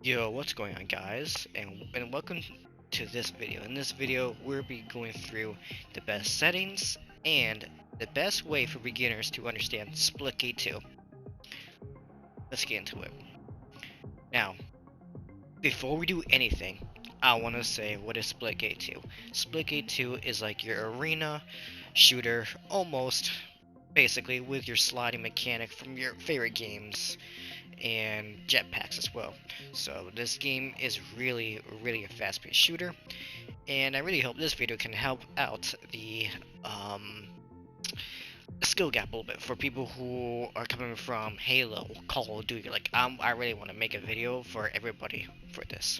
Yo, what's going on, guys? And welcome to this video. In this video, we'll be going through the best settings and the best way for beginners to understand Splitgate 2. Let's get into it. Now, before we do anything, I want to say what is Splitgate 2. Splitgate 2 is like your arena shooter, almost, basically, with your sliding mechanic from your favorite games and jetpacks as well. So this game is really a fast-paced shooter, and I really hope this video can help out the skill gap a little bit for people who are coming from Halo, Call of Duty. Like I really want to make a video for everybody for this.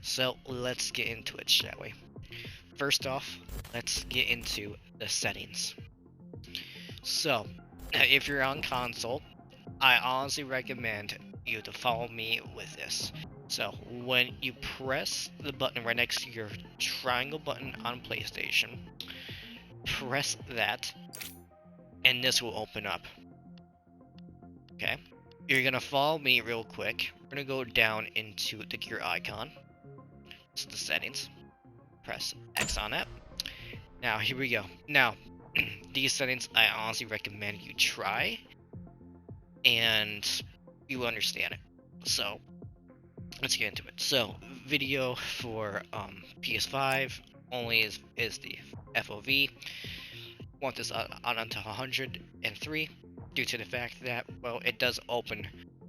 So let's get into it, shall we? First off, let's get into the settings. So if you're on console, I honestly recommend you to follow me with this. So when you press the button right next to your triangle button on PlayStation, press that, and this will open up. Okay, you're gonna follow me real quick. We're gonna go down into the gear icon. It's the settings. Press X on it. Now here we go. Now these settings I honestly recommend you try, and you understand it. So let's get into it. So video for PS5 only is the FOV. Want this on onto 103 due to the fact that, well, it does open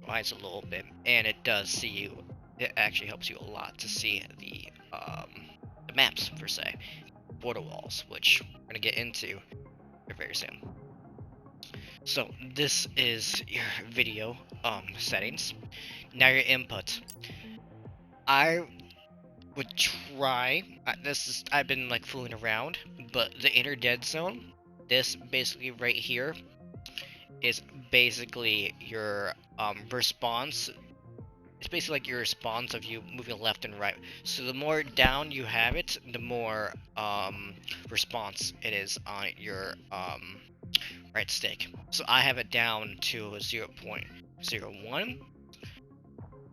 eyes a little bit, and it does see you. It actually helps you a lot to see the maps per se, border walls, which we're gonna get into very soon. So this is your video settings. Now your input. I would try. I've been like fooling around, but the inner dead zone. This basically right here is basically your response. It's basically like your response of you moving left and right. So the more down you have it, the more response it is on your right stick. So I have it down to 0.01.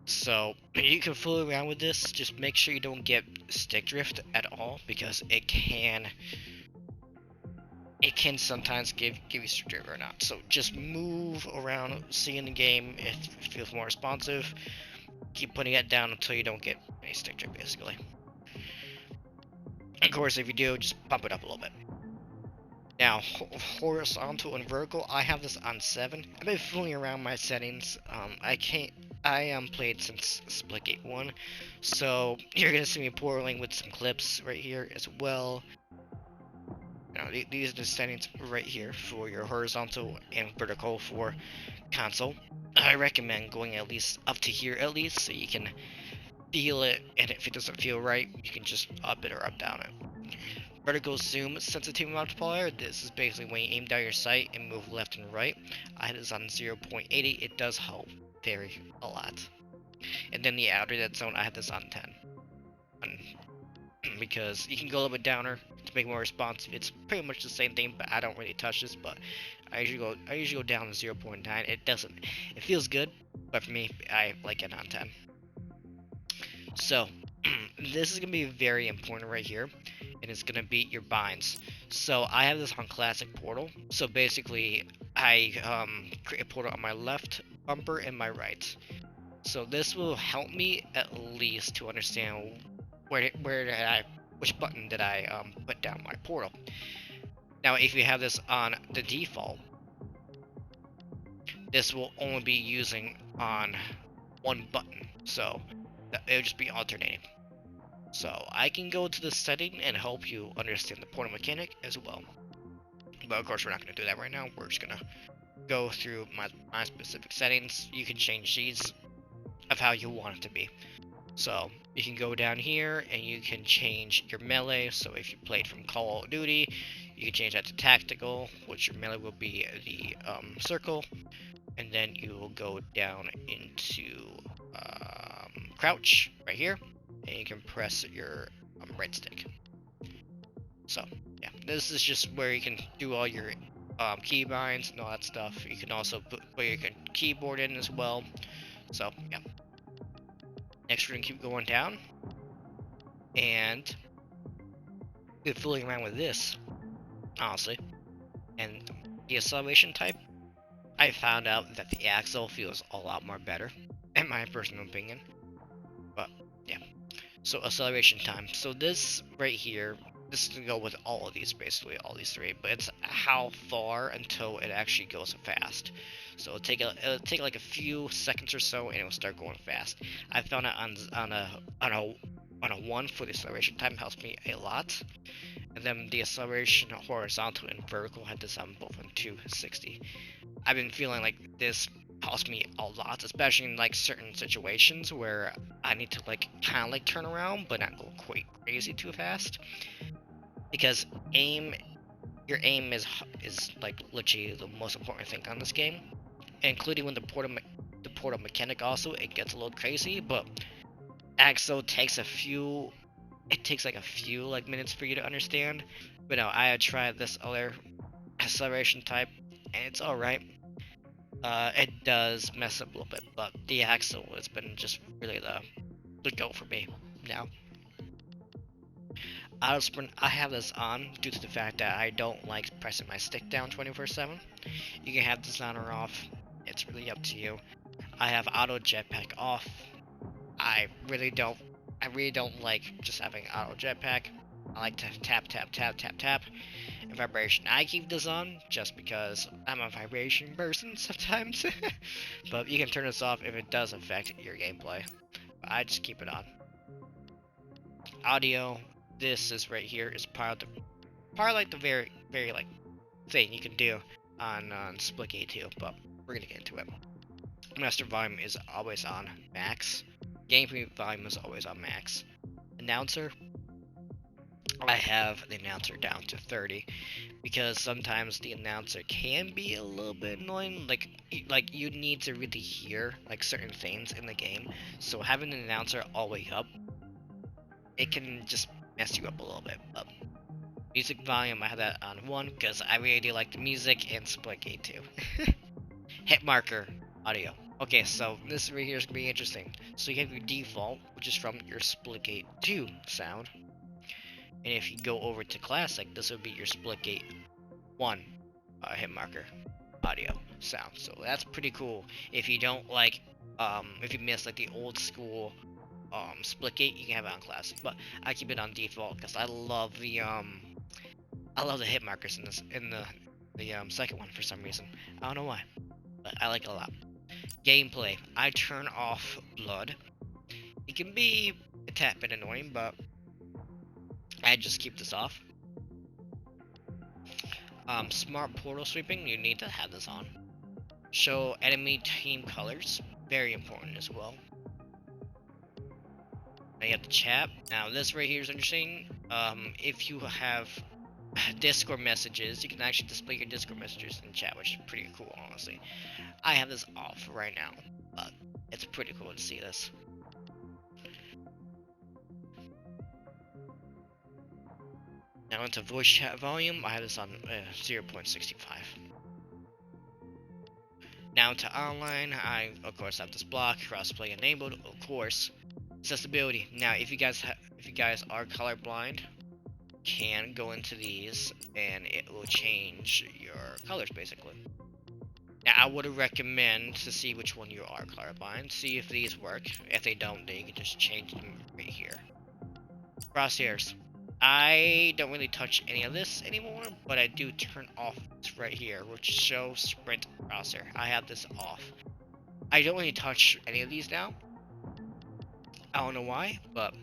So you can fool around with this. Just make sure you don't get stick drift at all, because it can sometimes give you stick drift or not. So just move around, see in the game if it feels more responsive. Keep putting it down until you don't get any stick drift, basically. Of course, if you do, just bump it up a little bit. Now, horizontal and vertical, I have this on 7. I've been fooling around my settings. I played since Splitgate 1, so you're gonna see me pouring with some clips right here as well. Now, these are the settings right here for your horizontal and vertical for console. I recommend going at least up to here at least, so you can feel it, and if it doesn't feel right, you can just up it or up down it. Vertical zoom sensitivity multiplier. This is basically when you aim down your sight and move left and right. I had this on 0.80. It does help vary a lot. And then the outer dead zone, I had this on 10. Because you can go a little bit downer to make more responsive. It's pretty much the same thing, but I don't really touch this. But I usually go down to 0.9. It feels good, but for me, I like it on 10. So this is gonna be very important right here, and it's gonna be your binds. So I have this on classic portal. So basically, I create a portal on my left bumper and my right. So this will help me at least to understand which button did I put down my portal. Now, if you have this on the default, this will only be using on one button. So it'll just be alternating. So I can go to the setting and help you understand the portal mechanic as well. But of course, we're not going to do that right now. We're just going to go through my specific settings. You can change these of how you want it to be. So you can go down here and you can change your melee. So if you played from Call of Duty, you can change that to tactical, which your melee will be the circle. And then you will go down into crouch right here, and you can press your right stick. So yeah, this is just where you can do all your keybinds and all that stuff. You can also put your keyboard in as well. So yeah. Next we're gonna keep going down, and we're fooling around with this, honestly. And the acceleration type, I found out that the axle feels a lot more better, in my personal opinion. But yeah, so acceleration time. So this right here, this is gonna go with all of these, basically all these three. But it's how far until it actually goes fast. So it'll take like a few seconds or so, and it will start going fast. I found it on a 1 for the acceleration time helps me a lot. And then the acceleration horizontal and vertical had this on both on 260. I've been feeling like this helps me a lot, especially in like certain situations where I need to like kind of like turn around but not go quite crazy too fast. Because your aim is like literally the most important thing on this game, including when the portal mechanic also it gets a little crazy. But Axo takes it takes like a few like minutes for you to understand. But no, I had tried this other acceleration type, and it's alright. It does mess up a little bit, but the axle has been just really the go for me now. Auto sprint, I have this on due to the fact that I don't like pressing my stick down 24/7. You can have this on or off. It's really up to you. I have auto jetpack off. I really don't like just having auto jetpack. I like to tap, tap, tap, tap, tap. And vibration, I keep this on just because I'm a vibration person sometimes. But you can turn this off if it does affect your gameplay. But I just keep it on. Audio, this is right here is part of like the very like thing you can do on Splitgate 2, but we're gonna get into it. Master volume is always on max. Gameplay volume is always on max. Announcer, I have the announcer down to 30 because sometimes the announcer can be a little bit annoying. Like you need to really hear like certain things in the game. So having the announcer all the way up, it can just mess you up a little bit. But music volume, I have that on 1 because I really do like the music in Splitgate 2. Hit marker audio. Okay, so this right here is gonna be interesting. So you have your default, which is from your Splitgate 2 sound. And if you go over to classic, this would be your Splitgate 1 hit marker audio sound. So that's pretty cool. If you don't like, if you miss like the old school Splitgate, you can have it on classic. But I keep it on default because I love the hit markers in the second one for some reason. I don't know why, but I like it a lot. Gameplay, I turn off blood. It can be a tad bit annoying, but I just keep this off. Smart portal sweeping, you need to have this on. Show enemy team colors, very important as well. Now you have the chat. Now this right here is interesting. If you have Discord messages, you can actually display your Discord messages in chat, which is pretty cool, honestly. I have this off right now, but it's pretty cool to see this. Now into voice chat volume, I have this on 0.65. Now into online, I of course have this block, crossplay enabled, of course. Accessibility. Now if you guys are colorblind, can go into these and it will change your colors basically. Now I would recommend to see which one you are colorblind, see if these work. If they don't, then you can just change them right here. Crosshairs. I don't really touch any of this anymore, but I do turn off this right here, which shows sprint crosshair. I have this off. I don't really touch any of these now. I don't know why, but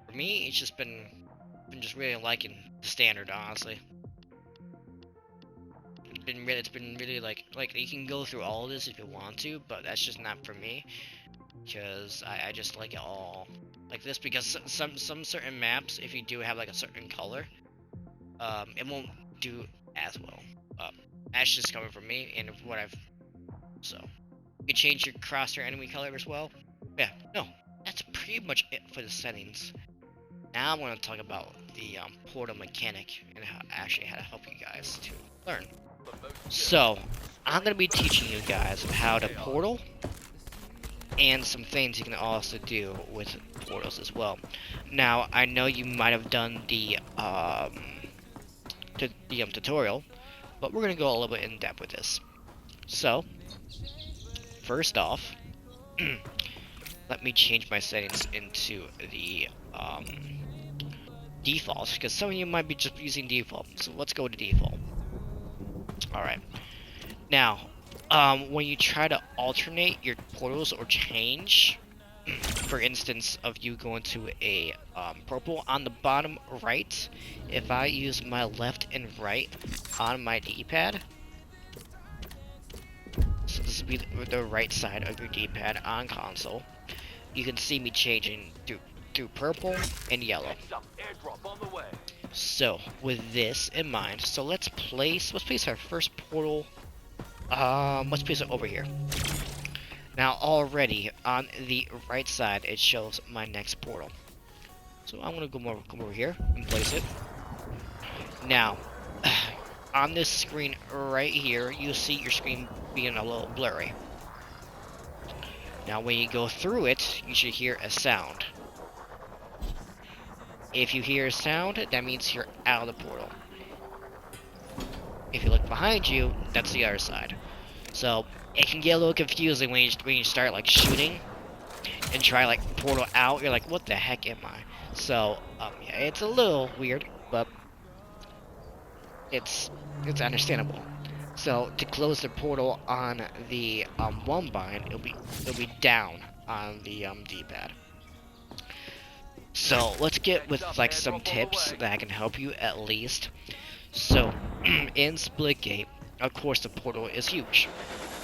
for me, it's just been just really liking the standard, honestly. It's been really like you can go through all of this if you want to, but that's just not for me, because I just like it all like this, because some certain maps, if you do have like a certain color, it won't do as well. That's just coming from me and what I've. So you can change your crosshair enemy color as well. Yeah, no, that's pretty much it for the settings. Now I'm going to talk about the portal mechanic and how to help you guys to learn. So I'm going to be teaching you guys how to portal and some things you can also do with portals as well. Now, I know you might have done the tutorial, but we're gonna go a little bit in depth with this. So, first off, let me change my settings into the default, because some of you might be just using default. So let's go to default. All right. Now, when you try to alternate your portals or change, for instance, of you going to a purple on the bottom right, if I use my left and right on my D-pad, so this will be the right side of your D-pad on console, you can see me changing through purple and yellow. So with this in mind, so let's place our first portal. Let's place it over here. Now already on the right side it shows my next portal. So I'm gonna come over here and place it. Now on this screen right here, you see your screen being a little blurry. Now when you go through it, you should hear a sound. If you hear a sound, that means you're out of the portal. If you look behind you, that's the other side. So it can get a little confusing when you start like shooting and try like portal out. You're like, what the heck am I? So yeah, it's a little weird, but it's understandable. So to close the portal on the one bind, it'll be down on the D-pad. So let's get with like some tips that can help you at least. So in Splitgate, of course the portal is huge.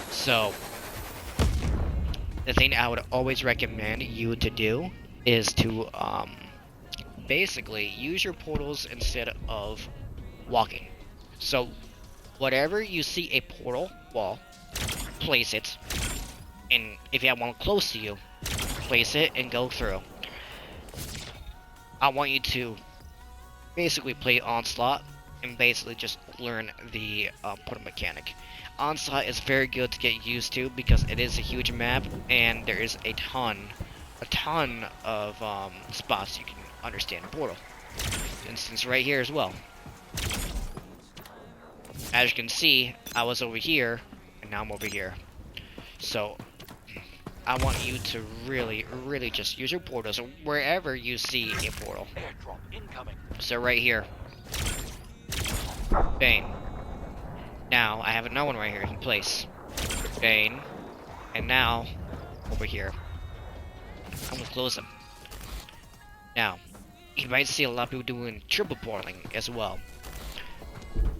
So the thing I would always recommend you to do is to basically use your portals instead of walking. So whatever you see a portal wall, place it, and if you have one close to you, place it and go through. I want you to basically play Onslaught and basically just learn the portal mechanic. Onslaught is very good to get used to because it is a huge map and there is a ton of spots you can understand portal. For instance, right here as well. As you can see, I was over here and now I'm over here. So I want you to really just use your portals wherever you see a portal. So right here. Bane. Now I have another one right here in place. Bane. And now over here. I'm gonna close them. Now, you might see a lot of people doing triple portaling as well.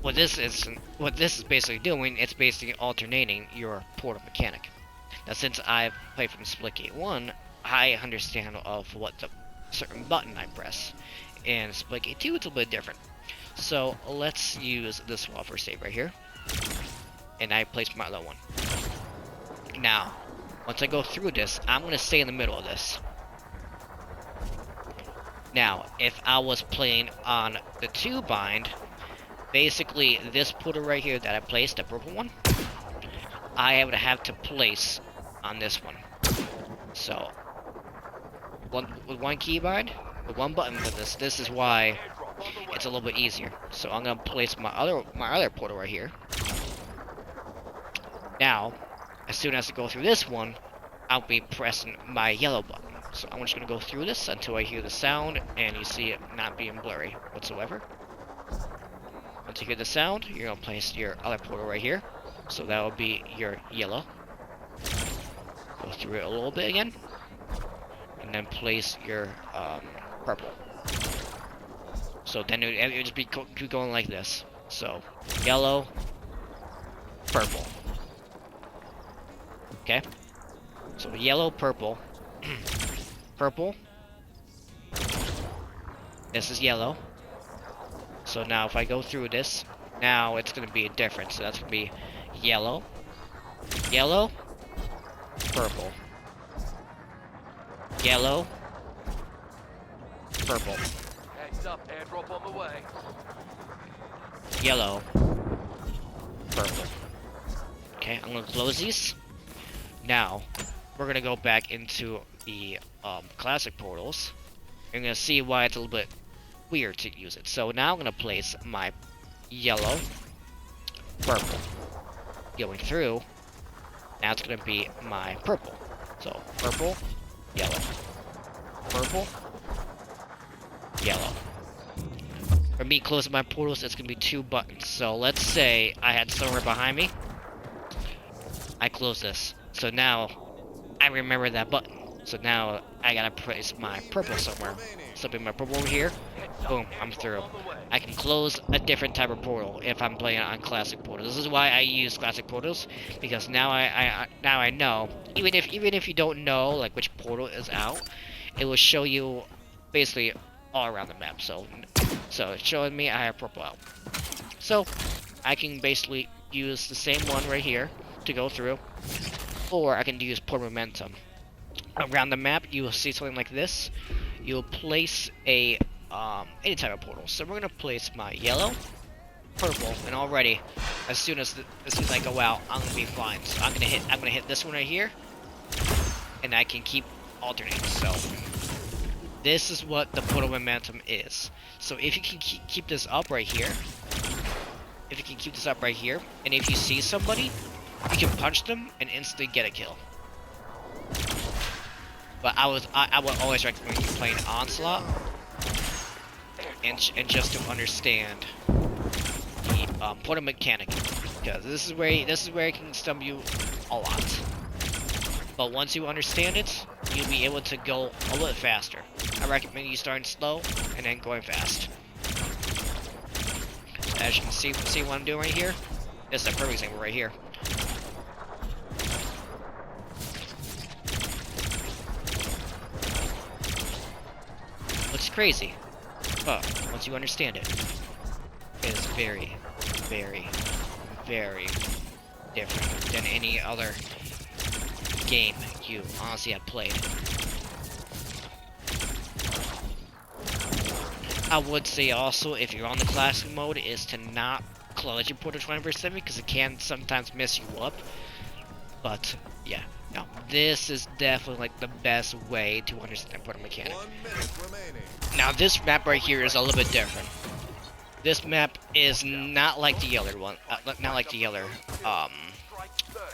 What this is basically doing, it's basically alternating your portal mechanic. Now, since I've played from Splitgate 1, I understand of what the certain button I press. In Splitgate 2, it's a bit different. So let's use this wall for save right here. And I place my other one. Now, once I go through this, I'm going to stay in the middle of this. Now, if I was playing on the 2 bind, basically this portal right here that I placed, the purple one, I would have to place on this one. So, with one keybind, with one button for this is why it's a little bit easier. So I'm gonna place my other portal right here. Now, as soon as I go through this one, I'll be pressing my yellow button. So I'm just gonna go through this until I hear the sound and you see it not being blurry whatsoever. Once you hear the sound, you're gonna place your other portal right here. So that will be your yellow. Go through it a little bit again. And then place your purple. So then it would just be keep going like this. So yellow, purple. Okay? So yellow, purple. Purple. This is yellow. So now if I go through this, now it's going to be a difference. So that's going to be yellow, yellow, purple, yellow, purple, Heads up, airdrop on the way. yellow, purple. Okay, I'm going to close these. Now, we're gonna go back into the classic portals. You're gonna see why it's a little bit weird to use it. So now I'm gonna place my yellow, purple going through. Now it's gonna be my purple. So purple, yellow, purple, yellow. For me closing my portals, it's gonna be 2 buttons. So let's say I had somewhere behind me. I close this. So now I remember that button. So now I gotta place my purple somewhere. So put my purple over here. Boom, I'm through. I can close a different type of portal if I'm playing on classic portals. This is why I use classic portals, because now I know. Even if you don't know like which portal is out, it will show you basically all around the map. So it's showing me I have purple out. So I can basically use the same one right here to go through, or I can use portal momentum. Around the map, you will see something like this. You'll place a any type of portal. So we're gonna place my yellow, purple, and already, as soon as I go out, I'm gonna be fine. So I'm gonna hit this one right here, and I can keep alternating. So this is what the portal momentum is. So if you can keep this up right here, and if you see somebody, you can punch them and instantly get a kill. But I would always recommend playing Onslaught, and just to understand the portal mechanic, because this is where it can stumble you a lot. But once you understand it, you'll be able to go a little bit faster. I recommend you starting slow and then going fast. As you can see what I'm doing right here. This is a perfect example right here. Looks crazy, but once you understand it, it is very, very, very different than any other game you honestly have played. I would say also, if you're on the classic mode, is to not close your portal 24/7, because it can sometimes mess you up. But yeah, no, this is definitely like the best way to understand portal mechanic. Now this map right here is a little bit different. This map is not like the other one, not like the other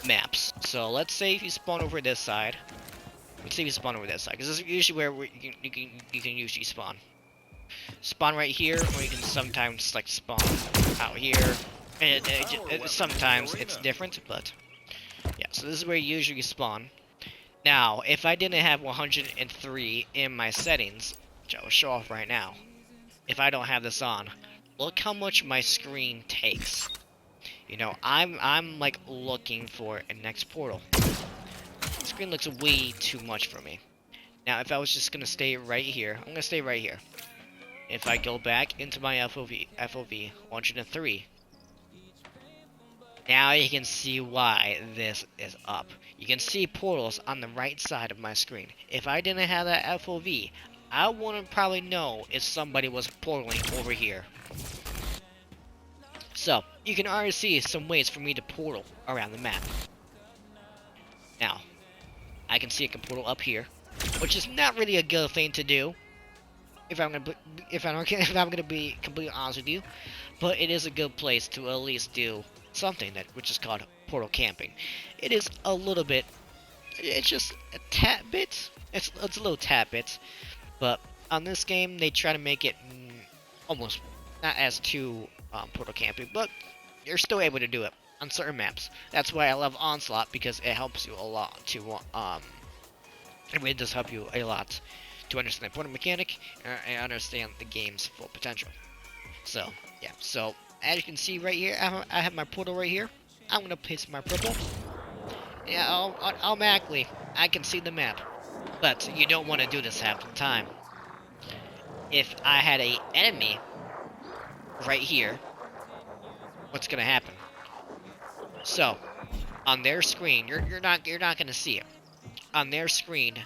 maps. So let's say if you spawn over this side. Let's say if you spawn over this side, because this is usually where you can usually spawn. Spawn right here, or you can sometimes like spawn out here. And sometimes it's different, but yeah. So this is where you usually spawn. Now, if I didn't have 103 in my settings, which I will show off right now, if I don't have this on, look how much my screen takes. You know, I'm like looking for a next portal. The screen looks way too much for me. Now, if I was just gonna stay right here, I'm gonna stay right here. If I go back into my FOV 103, now you can see why this is up. You can see portals on the right side of my screen. If I didn't have that FOV, I wouldn't probably know if somebody was portaling over here. So, you can already see some ways for me to portal around the map. Now, I can see a portal up here, which is not really a good thing to do. If I'm gonna be completely honest with you, but it is a good place to at least do something which is called portal camping. It is a little bit, it's just a tad bit, it's a little tad bit, but on this game they try to make it almost not as too portal camping, but you're still able to do it on certain maps. That's why I love Onslaught, because it helps you a lot to it really does help you a lot to understand the portal mechanic and understand the game's full potential. So yeah, so as you can see right here, I have my portal right here. I'm gonna place my purple. Yeah, automatically I can see the map, but you don't want to do this half the time. If I had a enemy right here, what's gonna happen? So on their screen, you're not gonna see it. On their screen,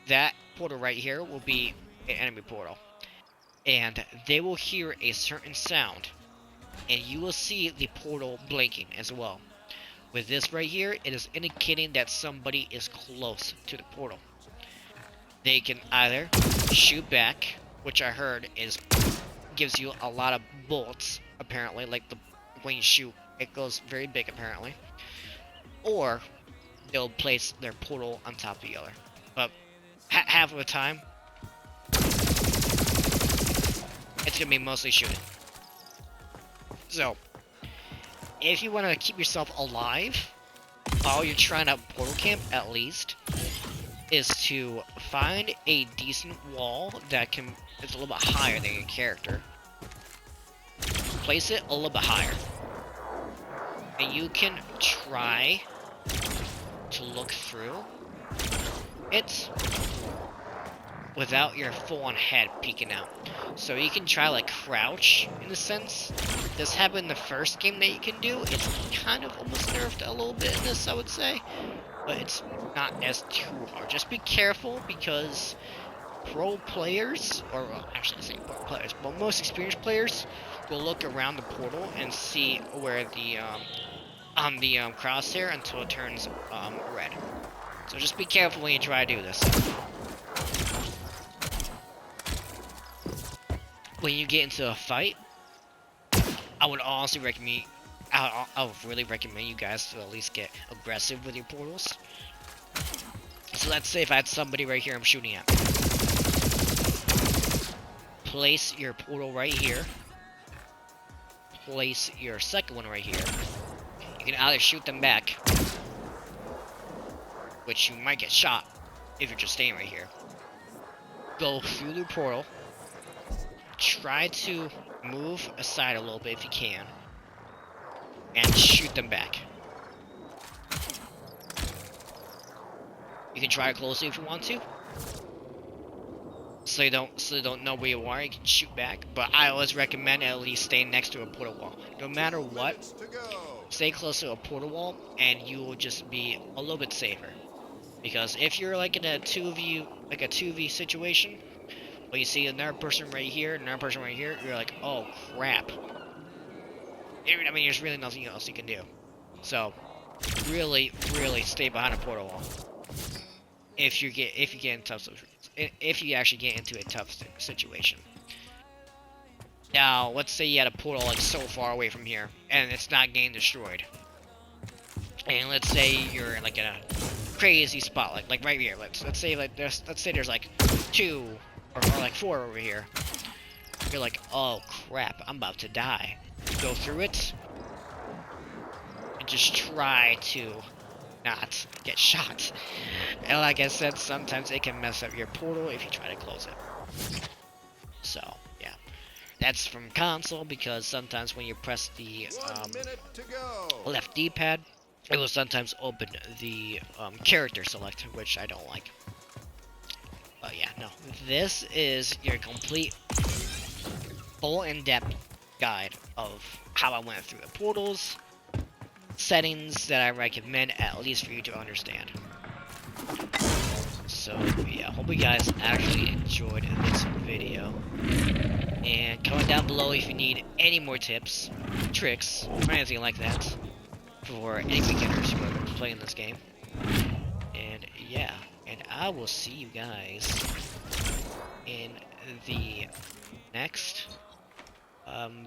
that portal right here will be an enemy portal, and they will hear a certain sound, and you will see the portal blinking as well. With this right here, it is indicating that somebody is close to the portal. They can either shoot back, which I heard gives you a lot of bullets, apparently, like when you shoot, it goes very big apparently. Or they'll place their portal on top of the other. But half of the time, it's gonna be mostly shooting. So, if you want to keep yourself alive while you're trying to portal camp, at least, is to find a decent wall that is a little bit higher than your character. Place it a little bit higher. And you can try to look through it without your full-on head peeking out. So you can try like crouch in a sense. This happened in the first game that you can do. It's kind of almost nerfed a little bit in this, I would say. But it's not as too hard. Just be careful because pro players, or well, actually I say pro players, but most experienced players will look around the portal and see where the crosshair until it turns red. So just be careful when you try to do this. When you get into a fight, I would honestly recommend, I would really recommend you guys to at least get aggressive with your portals. So let's say if I had somebody right here I'm shooting at. Place your portal right here. Place your second one right here. You can either shoot them back, which you might get shot if you're just staying right here. Go through the portal. Try to move aside a little bit if you can. And shoot them back. You can try it closely if you want to. So they don't know where you are, you can shoot back. But I always recommend at least staying next to a portal wall. No matter what, stay close to a portal wall and you will just be a little bit safer. Because if you're like in a 2v situation, when you see another person right here, another person right here, you're like, oh crap. I mean, there's really nothing else you can do. So, really stay behind a portal wall. If you actually get into a tough situation. Now, let's say you had a portal like so far away from here, and it's not getting destroyed. And let's say you're like in a crazy spot, like right here. Let's say there's like 2 or like 4 over here. You're like, oh crap, I'm about to die. Go through it and just try to not get shot. And like I said, sometimes it can mess up your portal if you try to close it. So yeah, that's from console, because sometimes when you press the left D-pad, it will sometimes open the character select, which I don't like. But yeah, no, this is your complete full in-depth guide of how I went through the portals, settings that I recommend at least for you to understand. So yeah, hope you guys actually enjoyed this video. And comment down below if you need any more tips, tricks, or anything like that for any beginners who are playing this game. And yeah, and I will see you guys in the next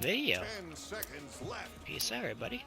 video. 10 seconds left. Peace out, everybody.